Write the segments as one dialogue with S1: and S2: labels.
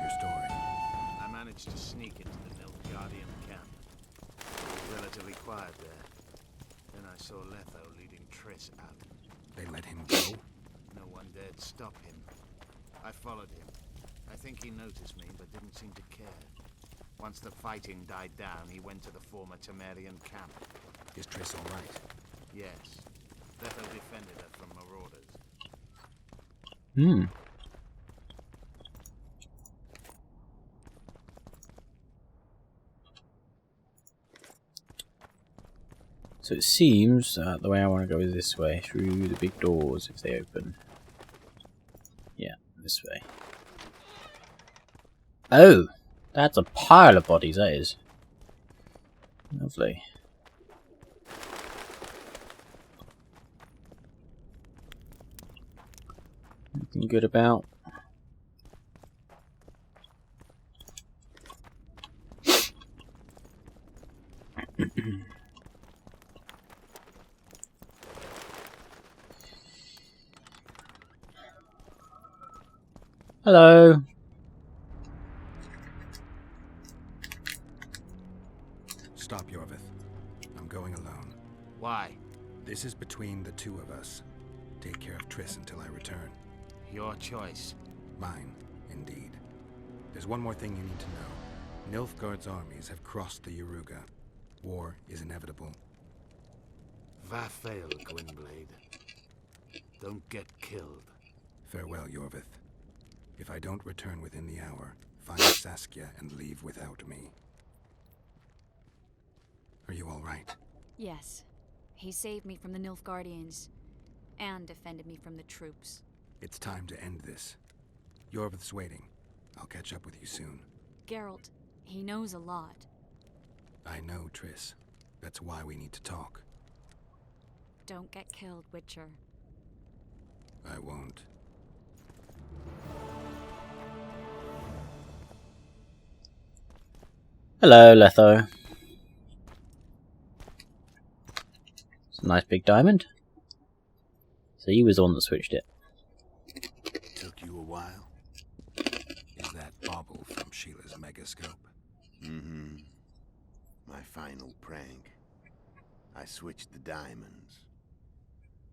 S1: your story.
S2: I managed to sneak into the Nilfgaardian camp. It was relatively quiet there. Then I saw Letho leading Triss out.
S1: They let him go?
S2: No one dared stop him. I followed him. I think he noticed me, but didn't seem to care. Once the fighting died down, he went to the former Temerian camp.
S1: Is Triss all right?
S2: Yes. Letho defended her from marauders.
S3: Hmm. So it seems that the way I want to go is this way, through the big doors if they open. Yeah, this way. Oh! That's a pile of bodies, that is. Lovely. Anything good about? Hello.
S1: Stop, Yorvith. I'm going alone.
S2: Why?
S1: This is between the two of us. Take care of Triss until I return.
S2: Your choice.
S1: Mine, indeed. There's one more thing you need to know. Nilfgaard's armies have crossed the Yaruga. War is inevitable.
S2: Vafail, Gwynblade. Don't get killed.
S1: Farewell, Yorvith. If I don't return within the hour, find Saskia and leave without me. Are you all right?
S4: Yes. He saved me from the Nilfgaardians. And defended me from the troops.
S1: It's time to end this. Yorvith's waiting. I'll catch up with you soon.
S4: Geralt, he knows a lot.
S1: I know, Triss. That's why we need to talk.
S4: Don't get killed, Witcher.
S1: I won't.
S3: Hello, Letho. It's a nice big diamond. So he was the one that switched it.
S1: Took you a while? Is that bauble from Sheila's megascope?
S5: Mm-hmm. My final prank. I switched the diamonds.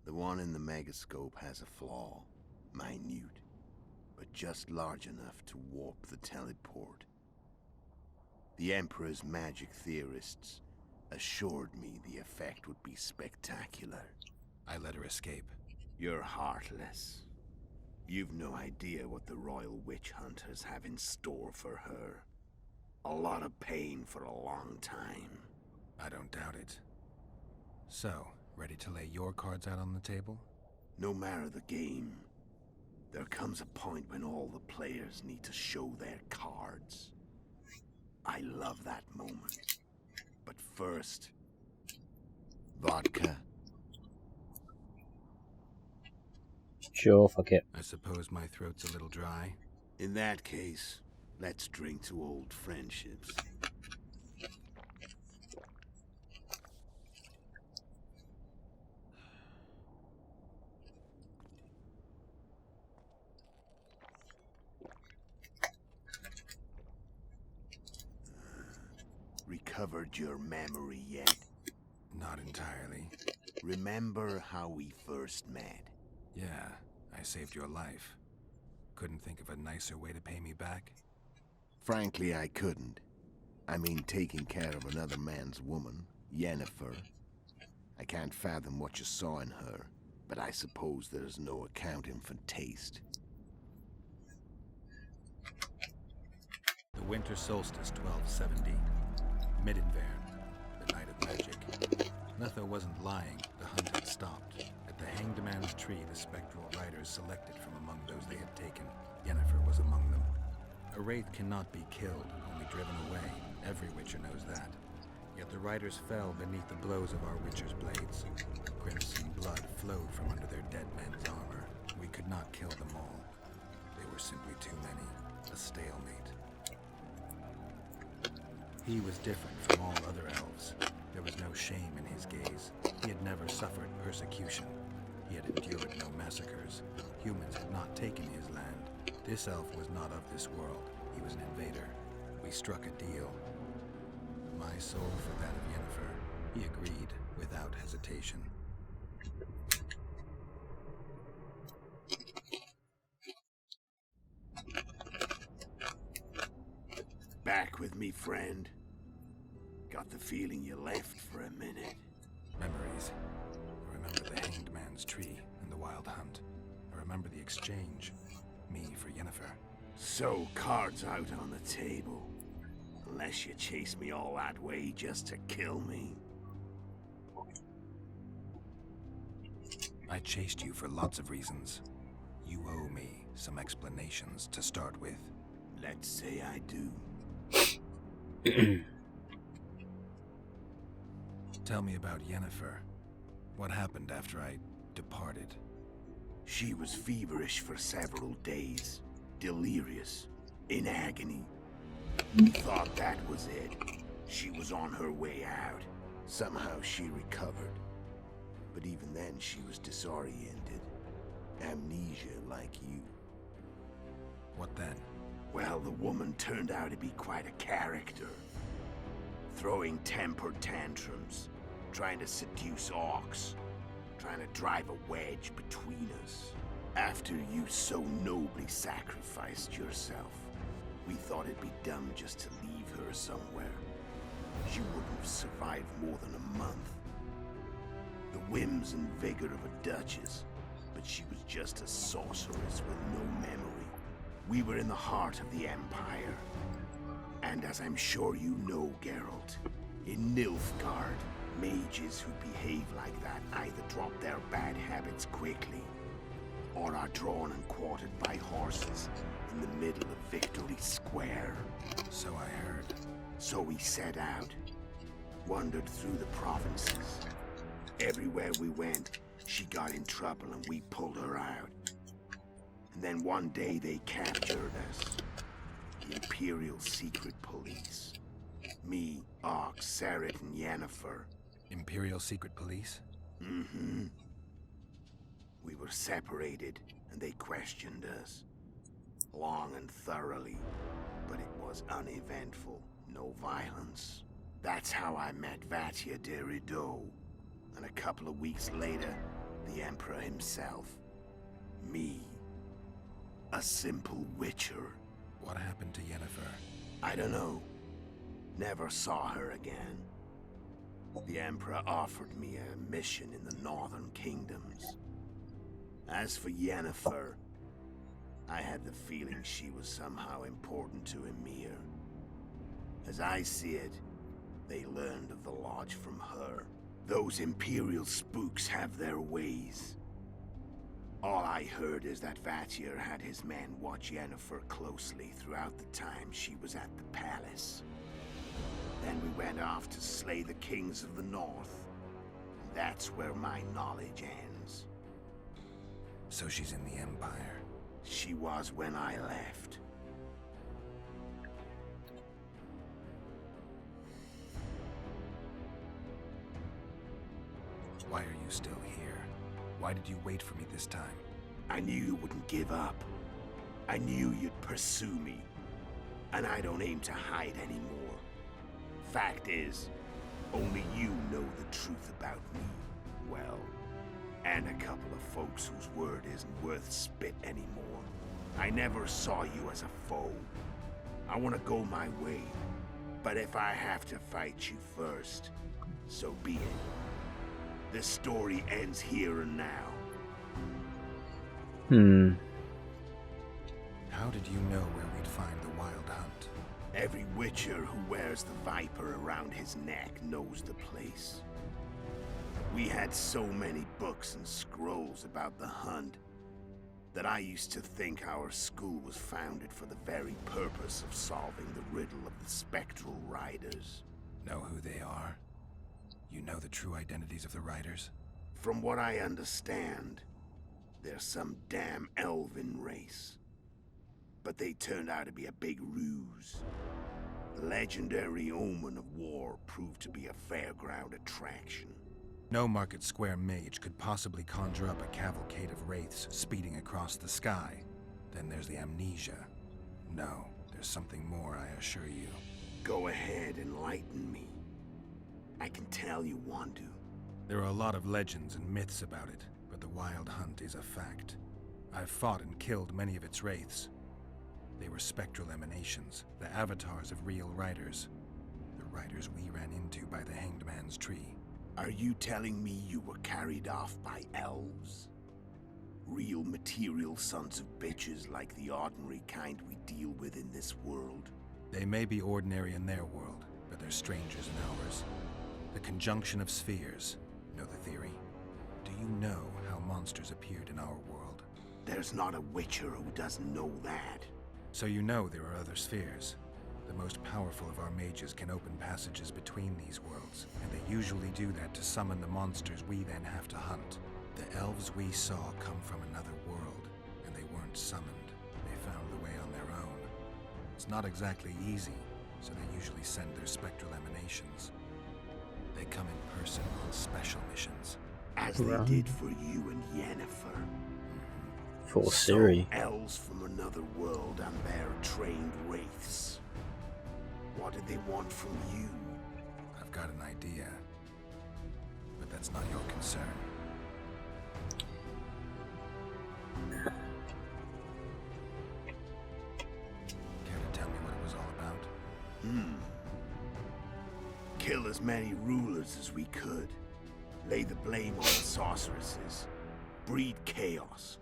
S5: The one in the megascope has a flaw. Minute. But just large enough to warp the teleport. The Emperor's magic theorists assured me the effect would be spectacular.
S1: I let her escape.
S5: You're heartless. You've no idea what the Royal Witch Hunters have in store for her. A lot of pain for a long time.
S1: I don't doubt it. So, ready to lay your cards out on the table?
S5: No matter the game, there comes a point when all the players need to show their cards. I love that moment. But first, vodka.
S3: Sure, fuck it.
S1: I suppose my throat's a little dry.
S5: In that case, let's drink to old friendships. Recovered your memory yet?
S1: Not entirely.
S5: Remember how we first met?
S1: Yeah, I saved your life. Couldn't think of a nicer way to pay me back?
S5: Frankly, I couldn't. I mean, taking care of another man's woman, Yennefer. I can't fathom what you saw in her, but I suppose there's no accounting for taste.
S1: The winter solstice 1270. Midinvern, the night of magic. Letho wasn't lying, the hunt had stopped. At the Hanged Man's Tree, the spectral riders selected from among those they had taken. Yennefer was among them. A wraith cannot be killed, only driven away. Every witcher knows that. Yet the riders fell beneath the blows of our witcher's blades. Crimson blood flowed from under their dead men's armor. We could not kill them all. They were simply too many. A stalemate. He was different from all other elves. There was no shame in his gaze. He had never suffered persecution. He had endured no massacres. Humans had not taken his land. This elf was not of this world. He was an invader. We struck a deal. My soul for that of Yennefer. He agreed without hesitation.
S5: Back with me, friend. Got the feeling you left for a minute.
S1: Memories. I remember the hanged man's tree and the wild hunt. I remember the exchange. Me for Yennefer.
S5: So, cards out on the table. Unless you chase me all that way just to kill me.
S1: I chased you for lots of reasons. You owe me some explanations to start with.
S5: Let's say I do.
S1: Tell me about Yennefer. What happened after I departed?
S5: She was feverish for several days. Delirious. In agony. Thought that was it. She was on her way out. Somehow she recovered. But even then she was disoriented. Amnesia like you.
S1: What then?
S5: Well, the woman turned out to be quite a character. Throwing temper tantrums, trying to seduce orcs, trying to drive a wedge between us. After you so nobly sacrificed yourself, we thought it'd be dumb just to leave her somewhere. She wouldn't have survived more than a month. The whims and vigor of a duchess, but she was just a sorceress with no memory. We were in the heart of the Empire. And as I'm sure you know, Geralt, in Nilfgaard, mages who behave like that either drop their bad habits quickly, or are drawn and quartered by horses in the middle of Victory Square.
S1: So I heard.
S5: So we set out, wandered through the provinces. Everywhere we went, she got in trouble and we pulled her out. And then one day they captured us. The Imperial Secret Police. Me, Ox, Seret, and Yennefer.
S1: Imperial Secret Police?
S5: Mm-hmm. We were separated, and they questioned us. Long and thoroughly, but it was uneventful. No violence. That's how I met Vatia de Rideau. And a couple of weeks later, the Emperor himself. Me. A simple witcher.
S1: What happened to Yennefer?
S5: I don't know. Never saw her again. The Emperor offered me a mission in the Northern Kingdoms. As for Yennefer, I had the feeling she was somehow important to Emir. As I see it, they learned of the Lodge from her. Those Imperial spooks have their ways. All I heard is that Vatir had his men watch Yennefer closely throughout the time she was at the palace. Then we went off to slay the kings of the north. That's where my knowledge ends.
S1: So she's in the Empire.
S5: She was when I left.
S1: Why are you still here? Why did you wait for me this time?
S5: I knew you wouldn't give up. I knew you'd pursue me. And I don't aim to hide anymore. Fact is, only you know the truth about me. Well, and a couple of folks whose word isn't worth spit anymore. I never saw you as a foe. I want to go my way. But if I have to fight you first, so be it. This story ends here and now.
S1: How did you know where we'd find the Wild Hunt?
S5: Every witcher who wears the viper around his neck knows the place. We had so many books and scrolls about the hunt that I used to think our school was founded for the very purpose of solving the riddle of the spectral riders.
S1: Know who they are? You know the true identities of the riders?
S5: From what I understand, they're some damn elven race. But they turned out to be a big ruse. The legendary omen of war proved to be a fairground attraction.
S1: No Market Square mage could possibly conjure up a cavalcade of wraiths speeding across the sky. Then there's the amnesia. No, there's There's something more, I assure you.
S5: Go ahead, enlighten me. I can tell you want to.
S1: There are a lot of legends and myths about it, but the Wild Hunt is a fact. I've fought and killed many of its wraiths. They were spectral emanations, the avatars of real riders. The riders we ran into by the Hanged Man's tree.
S5: Are you telling me you were carried off by elves? Real material sons of bitches like the ordinary kind we deal with in this world?
S1: They may be ordinary in their world, but they're strangers in ours. The conjunction of spheres. Know the theory? Do you know how monsters appeared in our world?
S5: There's not a witcher who doesn't know that.
S1: So you know there are other spheres. The most powerful of our mages can open passages between these worlds, and they usually do that to summon the monsters we then have to hunt. The elves we saw come from another world, and they weren't summoned. They found the way on their own. It's not exactly easy, so they usually send their spectral emanations. They come in person on special missions.
S5: As they did for you and Yennefer.
S3: For Siri.
S5: So elves from another world and their trained wraiths. What did they want from you?
S1: I've got an idea, but that's not your concern. Care to tell me what it was all about?
S5: Kill as many rulers as we could. Lay the blame on the sorceresses. Breed chaos.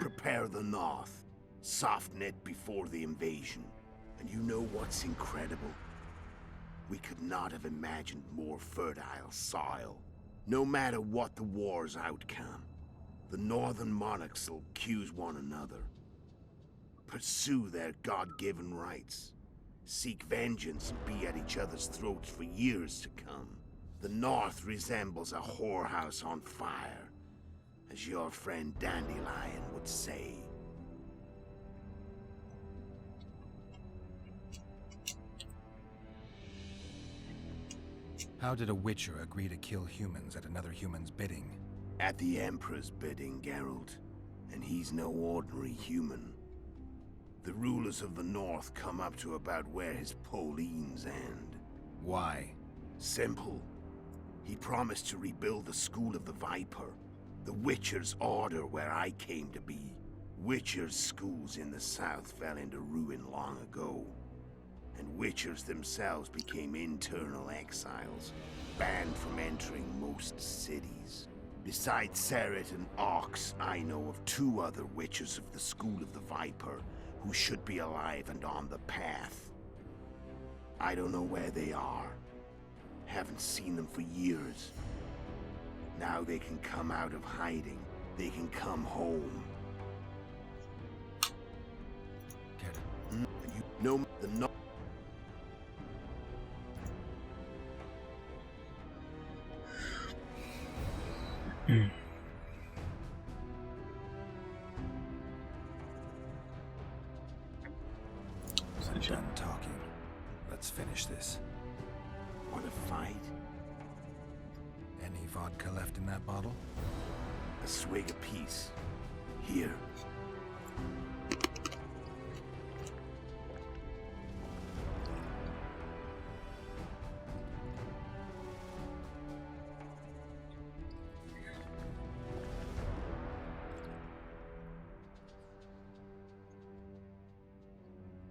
S5: Prepare the North. Soften it before the invasion. And you know what's incredible? We could not have imagined more fertile soil. No matter what the war's outcome, the northern monarchs will accuse one another. Pursue their God-given rights. Seek vengeance and be at each other's throats for years to come. The North resembles a whorehouse on fire, as your friend Dandelion would say.
S1: How did a Witcher agree to kill humans at another human's bidding?
S5: At the Emperor's bidding, Geralt. And he's no ordinary human. The rulers of the North come up to about where his Pauline's end.
S1: Why?
S5: Simple. He promised to rebuild the School of the Viper, the Witcher's order where I came to be. Witcher's schools in the south fell into ruin long ago, and Witchers themselves became internal exiles, banned from entering most cities. Besides Seret and Ox, I know of 2 other Witchers of the School of the Viper who should be alive and on the path. I don't know where they are. Haven't seen them for years. Now they can come out of hiding. They can come home.
S1: Get it.
S5: And you know the no.
S1: Done talking. Let's finish this.
S5: Want to fight?
S1: Any vodka left in that bottle?
S5: A swig apiece. Here.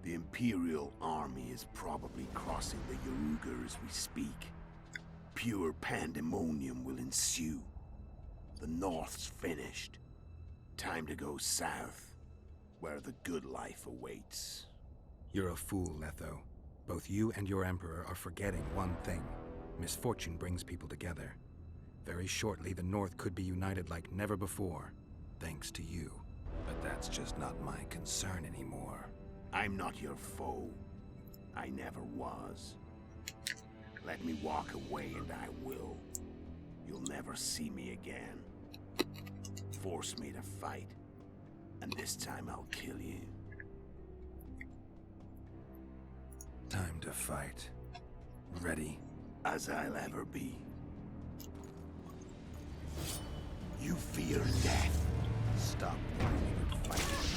S5: The Imperial army is probably crossing the Yaruga as we speak. Pure pandemonium will ensue. The North's finished. Time to go south, where the good life awaits.
S1: You're a fool, Letho. Both you and your Emperor are forgetting one thing. Misfortune brings people together. Very shortly, the North could be united like never before, thanks to you. But that's just not my concern anymore.
S5: I'm not your foe. I never was. Let me walk away and I will. You'll never see me again. Force me to fight, and this time I'll kill you.
S1: Time to fight. Ready?
S5: As I'll ever be. You fear death.
S1: Stop whining and fight.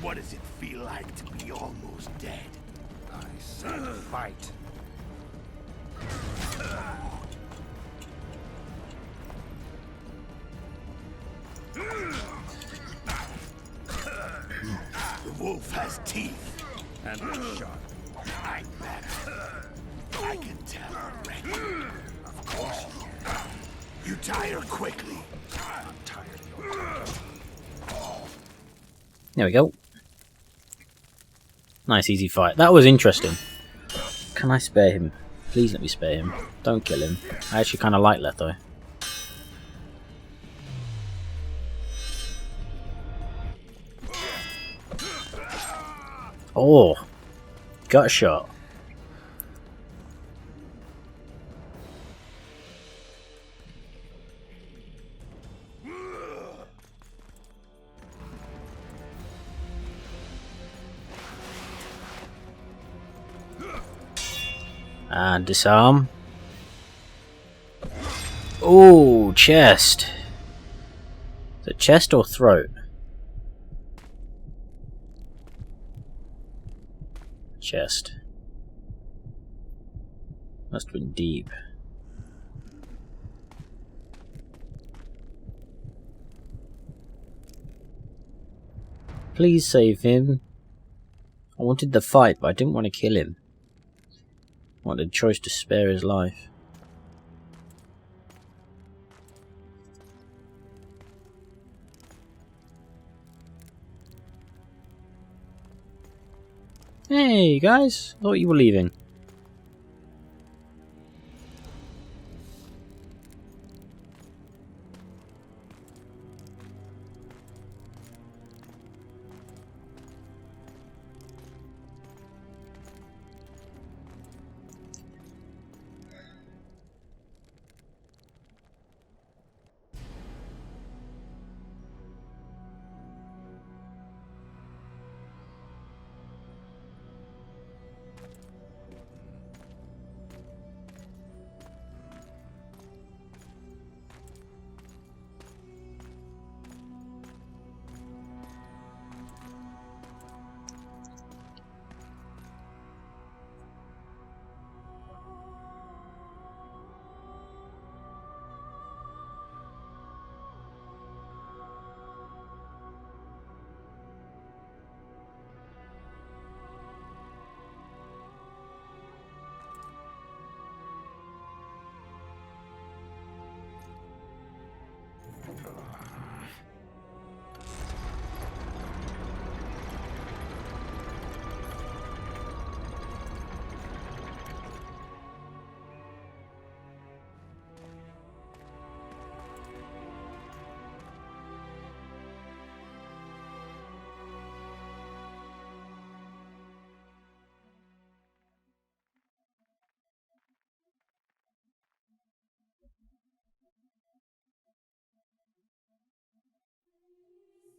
S5: What does it feel like to be almost dead?
S1: I said fight.
S5: The wolf has teeth.
S1: And a shot.
S5: I'm better. I can tell already.
S1: Of course you can.
S5: You tire quickly.
S1: I'm tired of your
S3: There we go. Nice easy fight. That was interesting. Can I spare him? Please let me spare him. Don't kill him. I actually kind of like Letho. Oh, gut shot. And disarm. Oh, chest. Is it chest or throat? Chest. Must have been deep. Please save him. I wanted the fight, but I didn't want to kill him. I wanted a choice to spare his life. Hey guys, I thought you were leaving.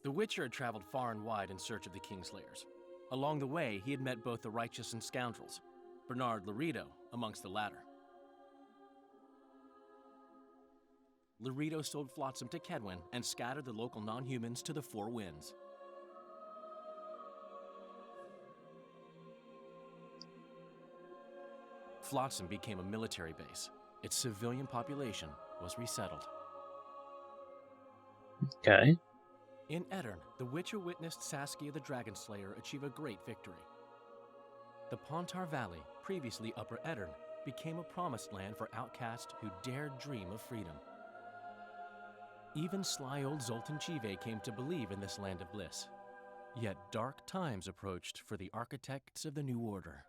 S6: The Witcher had traveled far and wide in search of the Kingslayers. Along the way, he had met both the righteous and scoundrels, Bernard Loredo amongst the latter. Loredo sold Flotsam to Kedwin and scattered the local non-humans to the four winds. Flotsam became a military base. Its civilian population was resettled.
S3: Okay.
S6: In Edirn, the Witcher witnessed Saskia the Dragon Slayer achieve a great victory. The Pontar Valley, previously Upper Edirn, became a promised land for outcasts who dared dream of freedom. Even sly old Zoltan Chive came to believe in this land of bliss. Yet dark times approached for the architects of the New Order.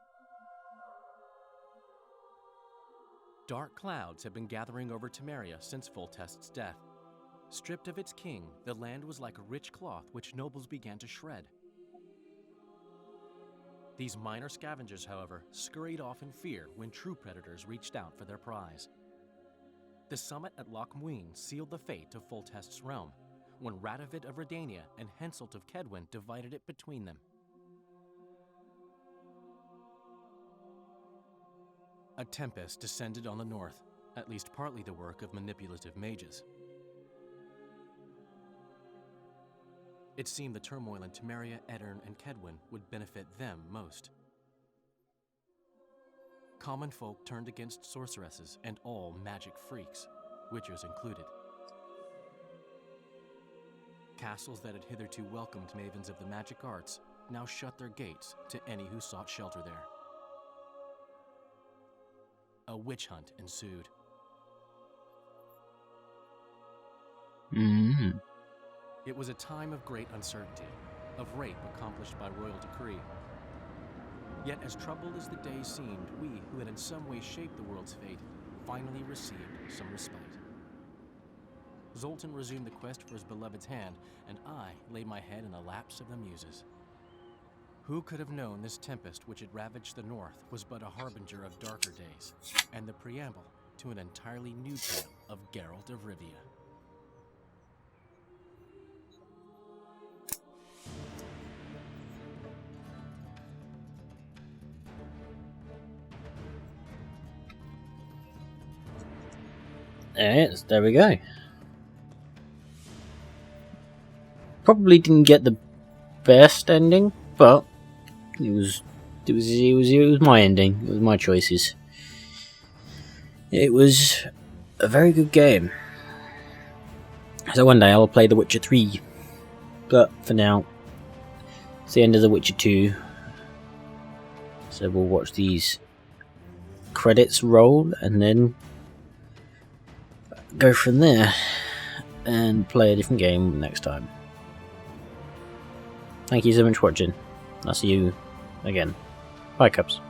S6: Dark clouds had been gathering over Temeria since Foltest's death. Stripped of its king, the land was like a rich cloth which nobles began to shred. These minor scavengers, however, scurried off in fear when true predators reached out for their prize. The summit at Loc Muine sealed the fate of Foltest's realm, when Radovid of Redania and Henselt of Kedwin divided it between them. A tempest descended on the north, at least partly the work of manipulative mages. It seemed the turmoil in Temeria, Edirn, and Kedwin would benefit them most. common folk turned against sorceresses and all magic freaks, witches included. Castles that had hitherto welcomed mavens of the magic arts now shut their gates to any who sought shelter there. A witch hunt ensued. It was a time of great uncertainty, of rape accomplished by royal decree. Yet as troubled as the days seemed, we, who had in some way shaped the world's fate, finally received some respite. Zoltan resumed the quest for his beloved's hand, and I laid my head in the laps of the muses. Who could have known this tempest which had ravaged the north was but a harbinger of darker days, and the preamble to an entirely new tale of Geralt of Rivia.
S3: Yes, there we go. Probably didn't get the best ending, but it was my ending. It was my choices. It was a very good game. So one day I'll play The Witcher 3, but for now, it's the end of The Witcher 2. So we'll watch these credits roll and then go from there and play a different game next time. Thank you so much for watching. I'll see you again. Bye, Cubs.